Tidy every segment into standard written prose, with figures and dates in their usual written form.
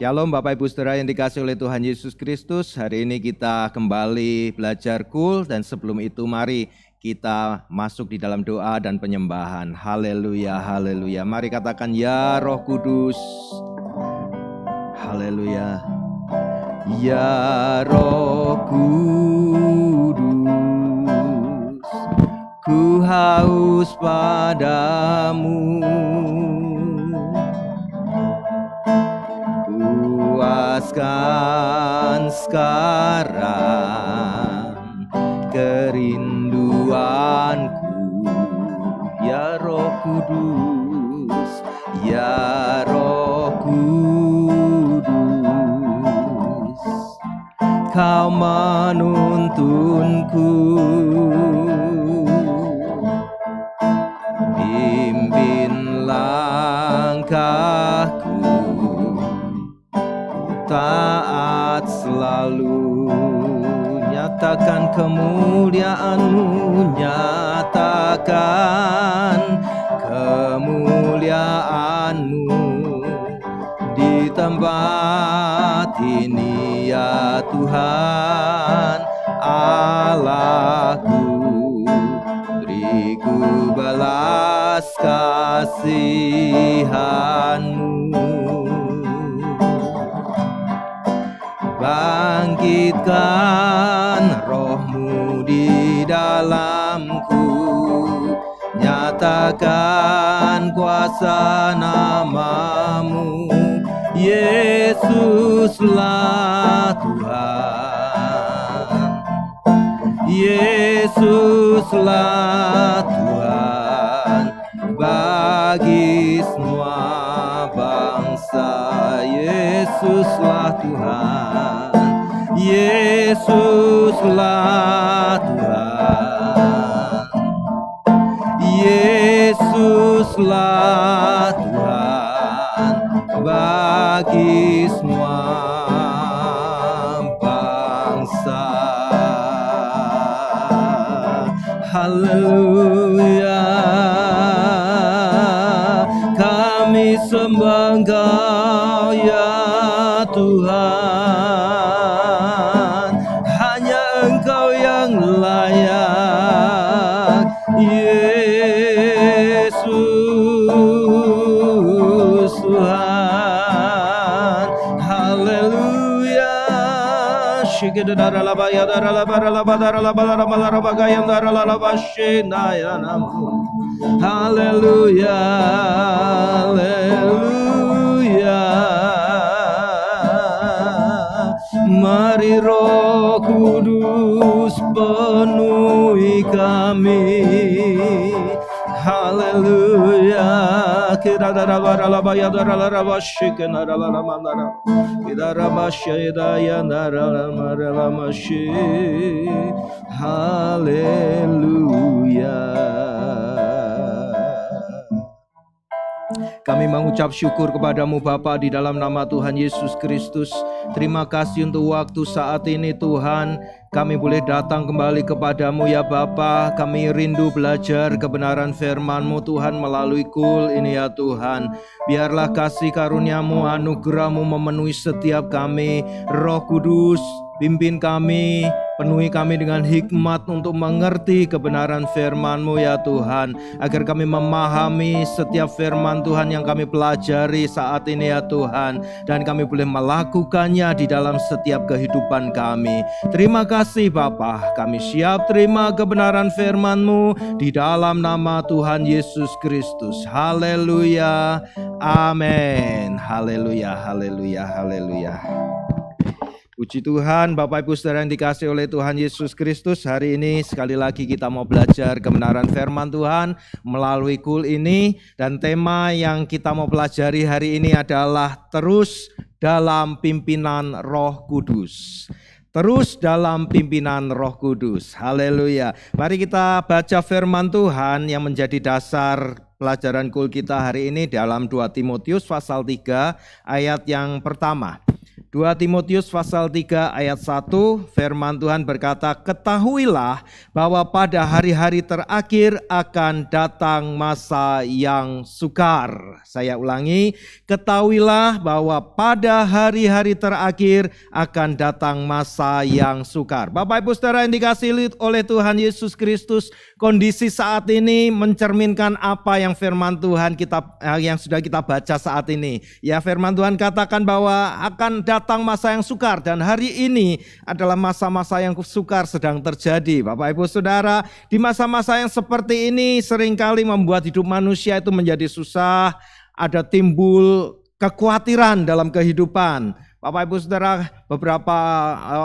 Shalom Bapak Ibu Saudara yang dikasihi oleh Tuhan Yesus Kristus. Hari ini kita kembali belajar KUL dan sebelum itu mari kita masuk di dalam doa dan penyembahan. Haleluya, haleluya. Mari katakan ya Roh Kudus. Haleluya. Ya Roh Kudus, ku haus padamu. Puaskan sekarang kerinduanku, ya Roh Kudus, ya Roh Kudus, kau menuntunku, pimpin langkahku, taat selalu, nyatakan kemuliaan-Mu, nyatakan kemuliaan-Mu di tempat ini ya Tuhan Allahku. Beriku balas kasihan-Mu, bangkitkan roh-Mu di dalamku, nyatakan kuasa nama-Mu, Yesuslah Tuhan, Yesuslah Tuhan bagi semua bangsa, Yesuslah Tuhan, Yesuslah Tuhan, Yesuslah Tuhan bagi semua bangsa. Haleluya, kami sembah Engkau ya Tuhan, hanya Engkau yang layak, Yesus Tuhan. Haleluya. Haleluya, haleluya. Mari Roh Kudus penuhi kami. Haleluya. Haleluya. Kami mengucap syukur kepadamu Bapa di dalam nama Tuhan Yesus Kristus. Terima kasih untuk waktu saat ini Tuhan. Kami boleh datang kembali kepadamu ya Bapa. Kami rindu belajar kebenaran firman-Mu Tuhan melalui KUL ini ya Tuhan. Biarlah kasih karunia-Mu, anugerah-Mu memenuhi setiap kami. Roh Kudus, pimpin kami, penuhi kami dengan hikmat untuk mengerti kebenaran firman-Mu ya Tuhan. Agar kami memahami setiap firman Tuhan yang kami pelajari saat ini ya Tuhan. Dan kami boleh melakukannya di dalam setiap kehidupan kami. Terima kasih Bapa, kami siap terima kebenaran firman-Mu di dalam nama Tuhan Yesus Kristus. Haleluya, amin. Haleluya, haleluya, haleluya. Puji Tuhan, Bapak Ibu Saudara yang dikasihi oleh Tuhan Yesus Kristus. Hari ini sekali lagi kita mau belajar kebenaran firman Tuhan melalui KUL ini. Dan tema yang kita mau pelajari hari ini adalah terus dalam pimpinan Roh Kudus. Terus dalam pimpinan Roh Kudus. Haleluya. Mari kita baca firman Tuhan yang menjadi dasar pelajaran KUL kita hari ini dalam 2 Timotius pasal 3 ayat yang pertama. 2 Timotius pasal 3 ayat 1, firman Tuhan berkata, "Ketahuilah bahwa pada hari-hari terakhir akan datang masa yang sukar." Saya ulangi, ketahuilah bahwa pada hari-hari terakhir akan datang masa yang sukar. Bapak Ibu Saudara yang dikasihi oleh Tuhan Yesus Kristus, kondisi saat ini mencerminkan apa yang firman Tuhan yang sudah kita baca saat ini. Ya, firman Tuhan katakan bahwa akan datang masa yang sukar, dan hari ini adalah masa-masa yang sukar sedang terjadi. Bapak Ibu Saudara, di masa-masa yang seperti ini seringkali membuat hidup manusia itu menjadi susah, ada timbul kekhawatiran dalam kehidupan. Bapak Ibu Saudara, beberapa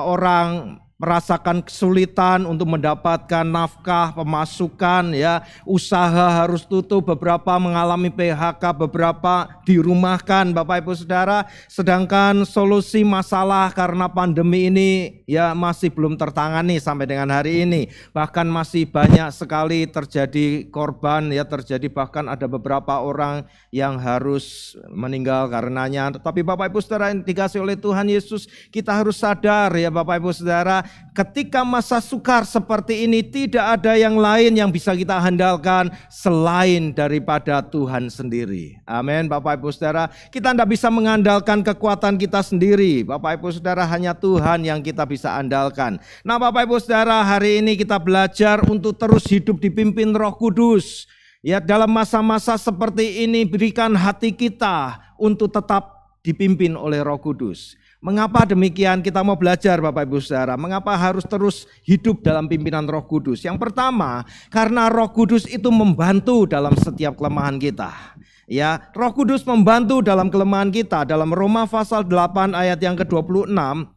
orang merasakan kesulitan untuk mendapatkan nafkah, pemasukan, ya, usaha harus tutup, beberapa mengalami PHK, beberapa dirumahkan, Bapak Ibu Saudara. Sedangkan solusi masalah karena pandemi ini ya masih belum tertangani sampai dengan hari ini. Bahkan masih banyak sekali terjadi korban, ya, terjadi bahkan ada beberapa orang yang harus meninggal karenanya. Tetapi Bapak Ibu Saudara yang dikasihi oleh Tuhan Yesus, kita harus sadar, ya Bapak Ibu Saudara, ketika masa sukar seperti ini tidak ada yang lain yang bisa kita andalkan selain daripada Tuhan sendiri. Amin. Bapak Ibu Saudara, kita tidak bisa mengandalkan kekuatan kita sendiri. Bapak Ibu Saudara, hanya Tuhan yang kita bisa andalkan. Nah Bapak Ibu Saudara, hari ini kita belajar untuk terus hidup dipimpin Roh Kudus. Ya, dalam masa-masa seperti ini berikan hati kita untuk tetap dipimpin oleh Roh Kudus. Mengapa demikian? Kita mau belajar Bapak Ibu Saudara. Mengapa harus terus hidup dalam pimpinan Roh Kudus? Yang pertama, karena Roh Kudus itu membantu dalam setiap kelemahan kita. Ya, Roh Kudus membantu dalam kelemahan kita. Dalam Roma pasal 8 ayat yang ke-26,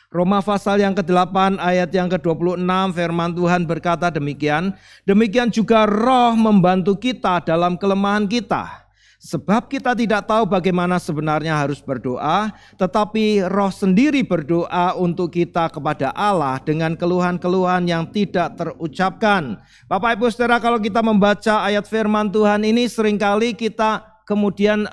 Roma pasal yang ke-8 ayat yang ke-26, firman Tuhan berkata demikian, "Demikian juga Roh membantu kita dalam kelemahan kita. Sebab kita tidak tahu bagaimana sebenarnya harus berdoa, tetapi Roh sendiri berdoa untuk kita kepada Allah dengan keluhan-keluhan yang tidak terucapkan." Bapak Ibu Saudara, kalau kita membaca ayat firman Tuhan ini, seringkali kita kemudian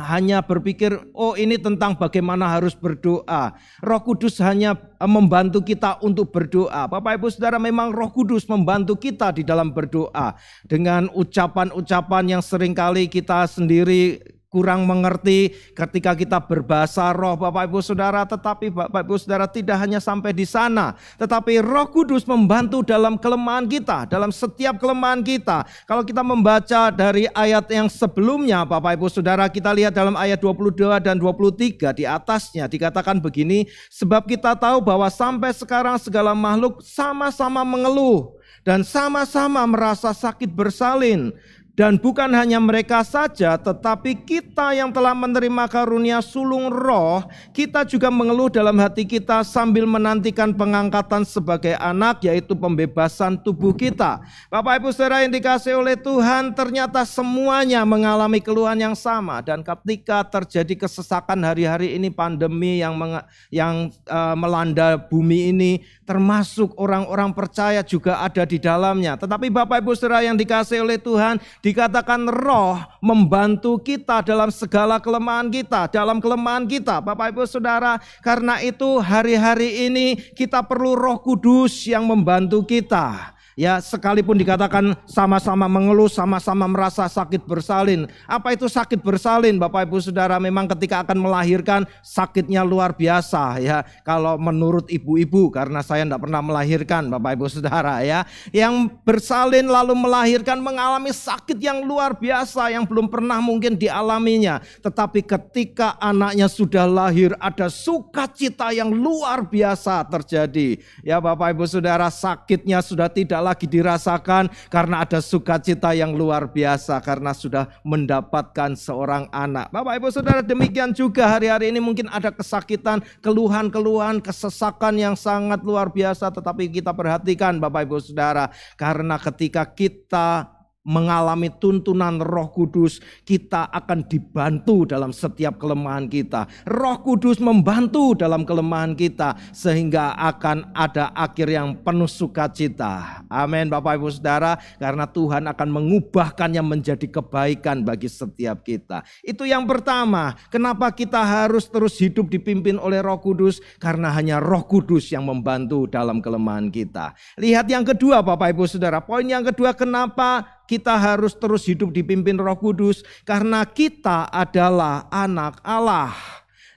hanya berpikir, oh ini tentang bagaimana harus berdoa. Roh Kudus hanya membantu kita untuk berdoa. Bapak Ibu Saudara, memang Roh Kudus membantu kita di dalam berdoa. Dengan ucapan-ucapan yang seringkali kita sendiri kurang mengerti ketika kita berbahasa roh, Bapak Ibu Saudara. Tetapi Bapak Ibu Saudara, tidak hanya sampai di sana, tetapi Roh Kudus membantu dalam kelemahan kita, dalam setiap kelemahan kita. Kalau kita membaca dari ayat yang sebelumnya, Bapak Ibu Saudara, kita lihat dalam ayat 22 dan 23 di atasnya dikatakan begini, "Sebab kita tahu bahwa sampai sekarang segala makhluk sama-sama mengeluh dan sama-sama merasa sakit bersalin. Dan bukan hanya mereka saja, tetapi kita yang telah menerima karunia sulung roh, kita juga mengeluh dalam hati kita sambil menantikan pengangkatan sebagai anak, yaitu pembebasan tubuh kita." Bapak Ibu Saudara yang dikasihi oleh Tuhan, ternyata semuanya mengalami keluhan yang sama. Dan ketika terjadi kesesakan hari-hari ini, pandemi yang melanda bumi ini, termasuk orang-orang percaya juga ada di dalamnya. Tetapi Bapak Ibu Saudara yang dikasihi oleh Tuhan, dikatakan Roh membantu kita dalam segala kelemahan kita, dalam kelemahan kita. Bapak Ibu Saudara, karena itu hari-hari ini kita perlu Roh Kudus yang membantu kita. Ya, sekalipun dikatakan sama-sama mengeluh, sama-sama merasa sakit bersalin. Apa itu sakit bersalin, Bapak Ibu Saudara? Memang ketika akan melahirkan sakitnya luar biasa, ya. Kalau menurut ibu-ibu, karena saya tidak pernah melahirkan, Bapak Ibu Saudara, ya. Yang bersalin lalu melahirkan mengalami sakit yang luar biasa yang belum pernah mungkin dialaminya. Tetapi ketika anaknya sudah lahir, ada sukacita yang luar biasa terjadi. Ya Bapak Ibu Saudara, sakitnya sudah tidak lagi dirasakan karena ada sukacita yang luar biasa karena sudah mendapatkan seorang anak. Bapak Ibu Saudara, demikian juga hari-hari ini mungkin ada kesakitan, keluhan-keluhan, kesesakan yang sangat luar biasa, tetapi kita perhatikan Bapak Ibu Saudara, karena ketika kita mengalami tuntunan Roh Kudus, kita akan dibantu dalam setiap kelemahan kita. Roh Kudus membantu dalam kelemahan kita sehingga akan ada akhir yang penuh sukacita. Amin Bapak Ibu Saudara, karena Tuhan akan mengubahkannya menjadi kebaikan bagi setiap kita. Itu yang pertama, kenapa kita harus terus hidup dipimpin oleh Roh Kudus? Karena hanya Roh Kudus yang membantu dalam kelemahan kita. Lihat yang kedua Bapak Ibu Saudara, poin yang kedua, kenapa kita harus terus hidup dipimpin Roh Kudus? Karena kita adalah anak Allah.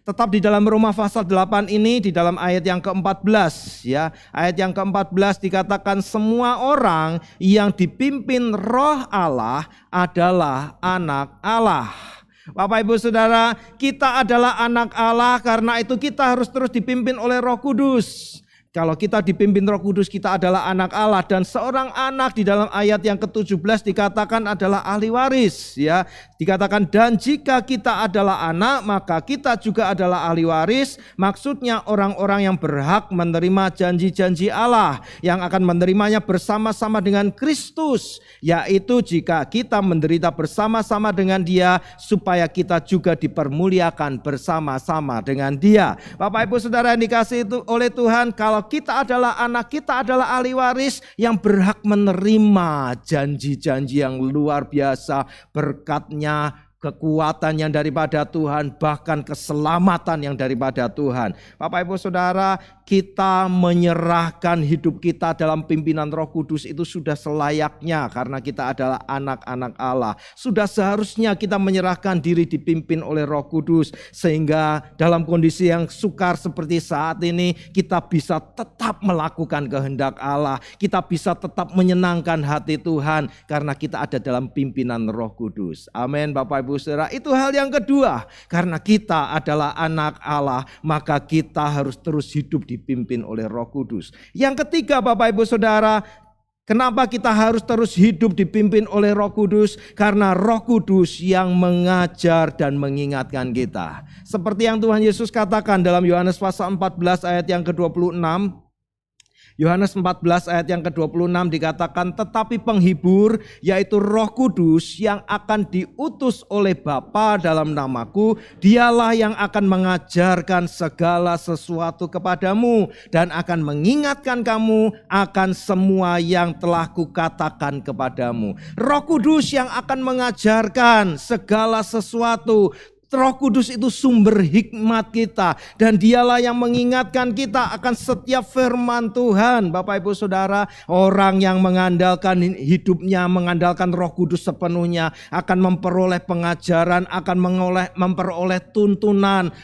Tetap di dalam Roma pasal 8 ini, di dalam ayat yang ke-14 ya. Ayat yang ke-14 dikatakan semua orang yang dipimpin Roh Allah adalah anak Allah. Bapak Ibu Saudara, kita adalah anak Allah, karena itu kita harus terus dipimpin oleh Roh Kudus. Kalau kita dipimpin Roh Kudus, kita adalah anak Allah, dan seorang anak di dalam ayat yang ke-17 dikatakan adalah ahli waris ya. Dikatakan dan jika kita adalah anak, maka kita juga adalah ahli waris. Maksudnya orang-orang yang berhak menerima janji-janji Allah, yang akan menerimanya bersama-sama dengan Kristus, yaitu jika kita menderita bersama-sama dengan Dia, supaya kita juga dipermuliakan bersama-sama dengan Dia. Bapak Ibu Saudara yang dikasihi oleh Tuhan, kalau kita adalah anak, kita adalah ahli waris yang berhak menerima janji-janji yang luar biasa, berkatnya, kekuatan yang daripada Tuhan, bahkan keselamatan yang daripada Tuhan. Bapak Ibu Saudara, kita menyerahkan hidup kita dalam pimpinan Roh Kudus itu sudah selayaknya, karena kita adalah anak-anak Allah. Sudah seharusnya kita menyerahkan diri dipimpin oleh Roh Kudus, sehingga dalam kondisi yang sukar seperti saat ini kita bisa tetap melakukan kehendak Allah. Kita bisa tetap menyenangkan hati Tuhan karena kita ada dalam pimpinan Roh Kudus. Amin Bapak Ibu Saudara. Itu hal yang kedua, karena kita adalah anak Allah, maka kita harus terus hidup dipimpin oleh Roh Kudus. Yang ketiga Bapak Ibu Saudara, kenapa kita harus terus hidup dipimpin oleh Roh Kudus? Karena Roh Kudus yang mengajar dan mengingatkan kita. Seperti yang Tuhan Yesus katakan dalam Yohanes pasal 14 ayat yang ke-26. Yohanes 14 ayat yang ke-26 dikatakan, tetapi penghibur yaitu Roh Kudus yang akan diutus oleh Bapa dalam namaku, dialah yang akan mengajarkan segala sesuatu kepadamu dan akan mengingatkan kamu akan semua yang telah kukatakan kepadamu. Roh Kudus yang akan mengajarkan segala sesuatu. Roh Kudus itu sumber hikmat kita, dan dialah yang mengingatkan kita akan setiap firman Tuhan. Bapak Ibu Saudara, orang yang mengandalkan hidupnya, mengandalkan Roh Kudus sepenuhnya akan memperoleh pengajaran, akan memperoleh tuntunan.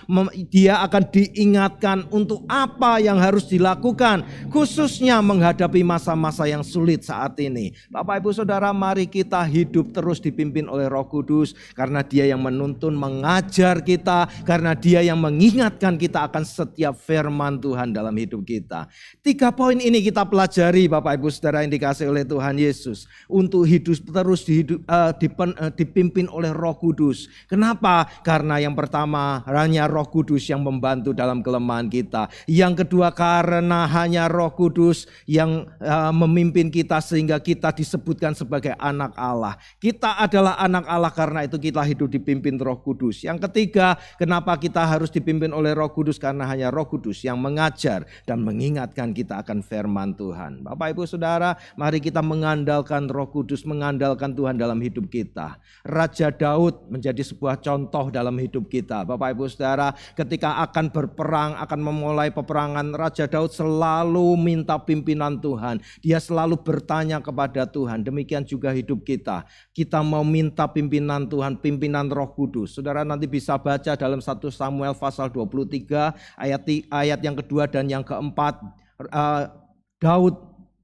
Dia akan diingatkan untuk apa yang harus dilakukan, khususnya menghadapi masa-masa yang sulit saat ini. Bapak Ibu Saudara, mari kita hidup terus dipimpin oleh Roh Kudus, karena Dia yang menuntun, mengajar kita, karena Dia yang mengingatkan kita akan setiap firman Tuhan dalam hidup kita. 3 poin ini kita pelajari Bapak Ibu Saudara yang dikasihi oleh Tuhan Yesus, untuk hidup terus dipimpin oleh Roh Kudus. Kenapa? Karena yang pertama, hanya Roh Kudus yang membantu dalam kelemahan kita. Yang kedua, karena hanya Roh Kudus yang memimpin kita sehingga kita disebutkan sebagai anak Allah. Kita adalah anak Allah, karena itu kita hidup dipimpin Roh Kudus. Yang ketiga, kenapa kita harus dipimpin oleh Roh Kudus? Karena hanya Roh Kudus yang mengajar dan mengingatkan kita akan firman Tuhan. Bapak Ibu Saudara, mari kita mengandalkan Roh Kudus, mengandalkan Tuhan dalam hidup kita. Raja Daud menjadi sebuah contoh dalam hidup kita. Bapak Ibu Saudara, ketika akan berperang, akan memulai peperangan, Raja Daud selalu minta pimpinan Tuhan. Dia selalu bertanya kepada Tuhan. Demikian juga hidup kita. Kita mau minta pimpinan Tuhan, pimpinan Roh Kudus. Saudara nanti bisa baca dalam 1 Samuel pasal 23 ayat yang kedua dan yang keempat. Daud,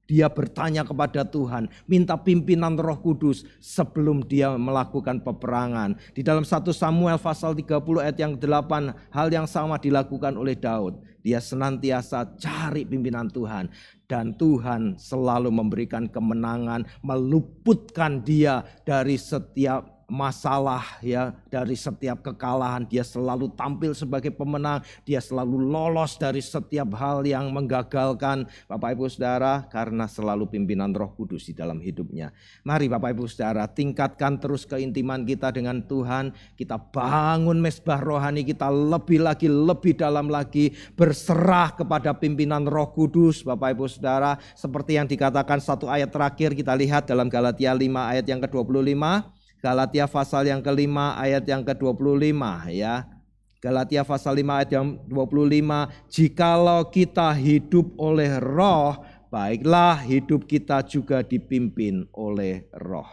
dia bertanya kepada Tuhan, minta pimpinan Roh Kudus sebelum dia melakukan peperangan. Di dalam 1 Samuel pasal 30 ayat yang 8, hal yang sama dilakukan oleh Daud. Dia senantiasa cari pimpinan Tuhan, dan Tuhan selalu memberikan kemenangan, meluputkan dia dari setiap masalah ya, dari setiap kekalahan. Dia selalu tampil sebagai pemenang, dia selalu lolos dari setiap hal yang menggagalkan Bapak Ibu Saudara, karena selalu pimpinan Roh Kudus di dalam hidupnya. Mari Bapak Ibu Saudara, tingkatkan terus keintiman kita dengan Tuhan. Kita bangun mezbah rohani kita lebih lagi, lebih dalam lagi, berserah kepada pimpinan Roh Kudus Bapak Ibu Saudara. Seperti yang dikatakan satu ayat terakhir, kita lihat dalam Galatia 5 ayat yang ke-25. Galatia pasal yang ke-5 ayat yang ke-25 ya. Galatia pasal 5 ayat yang 25. Jikalau kita hidup oleh Roh, baiklah hidup kita juga dipimpin oleh Roh.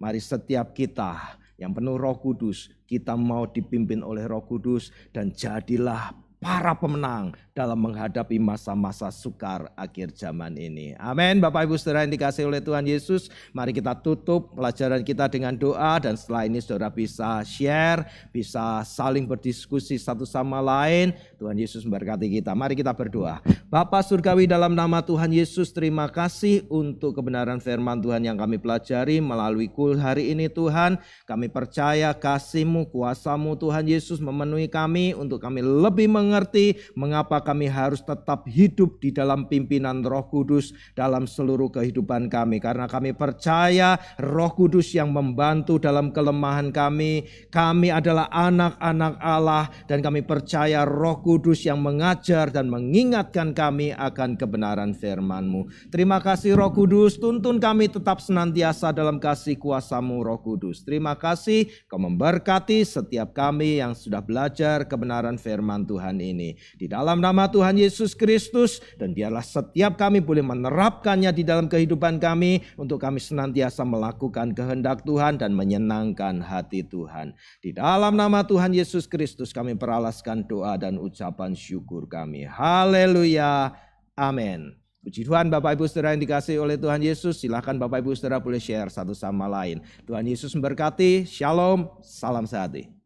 Mari setiap kita yang penuh Roh Kudus, kita mau dipimpin oleh Roh Kudus, dan jadilah para pemenang dalam menghadapi masa-masa sukar akhir zaman ini. Amin. Bapak Ibu Saudara yang dikasihi oleh Tuhan Yesus, mari kita tutup pelajaran kita dengan doa, dan setelah ini saudara bisa share, bisa saling berdiskusi satu sama lain. Tuhan Yesus memberkati kita. Mari kita berdoa. Bapa Surgawi, dalam nama Tuhan Yesus, terima kasih untuk kebenaran firman Tuhan yang kami pelajari melalui kul hari ini Tuhan. Kami percaya kasih-Mu, kuasa-Mu Tuhan Yesus memenuhi kami untuk kami lebih mengerti mengapa kami harus tetap hidup di dalam pimpinan Roh Kudus dalam seluruh kehidupan kami. Karena kami percaya Roh Kudus yang membantu dalam kelemahan kami. Kami adalah anak-anak Allah, dan kami percaya Roh Kudus yang mengajar dan mengingatkan kami akan kebenaran firman-Mu. Terima kasih Roh Kudus, tuntun kami tetap senantiasa dalam kasih kuasa-Mu Roh Kudus. Terima kasih Kau memberkati setiap kami yang sudah belajar kebenaran firman Tuhan ini. Di dalam nama Tuhan Yesus Kristus, dan biarlah setiap kami boleh menerapkannya di dalam kehidupan kami, untuk kami senantiasa melakukan kehendak Tuhan dan menyenangkan hati Tuhan. Di dalam nama Tuhan Yesus Kristus kami peralaskan doa dan ucapan syukur kami. Haleluya. Amin. Puji Tuhan. Bapak Ibu Saudara yang dikasihi oleh Tuhan Yesus, silakan Bapak Ibu Saudara boleh share satu sama lain. Tuhan Yesus memberkati. Shalom. Salam sehati.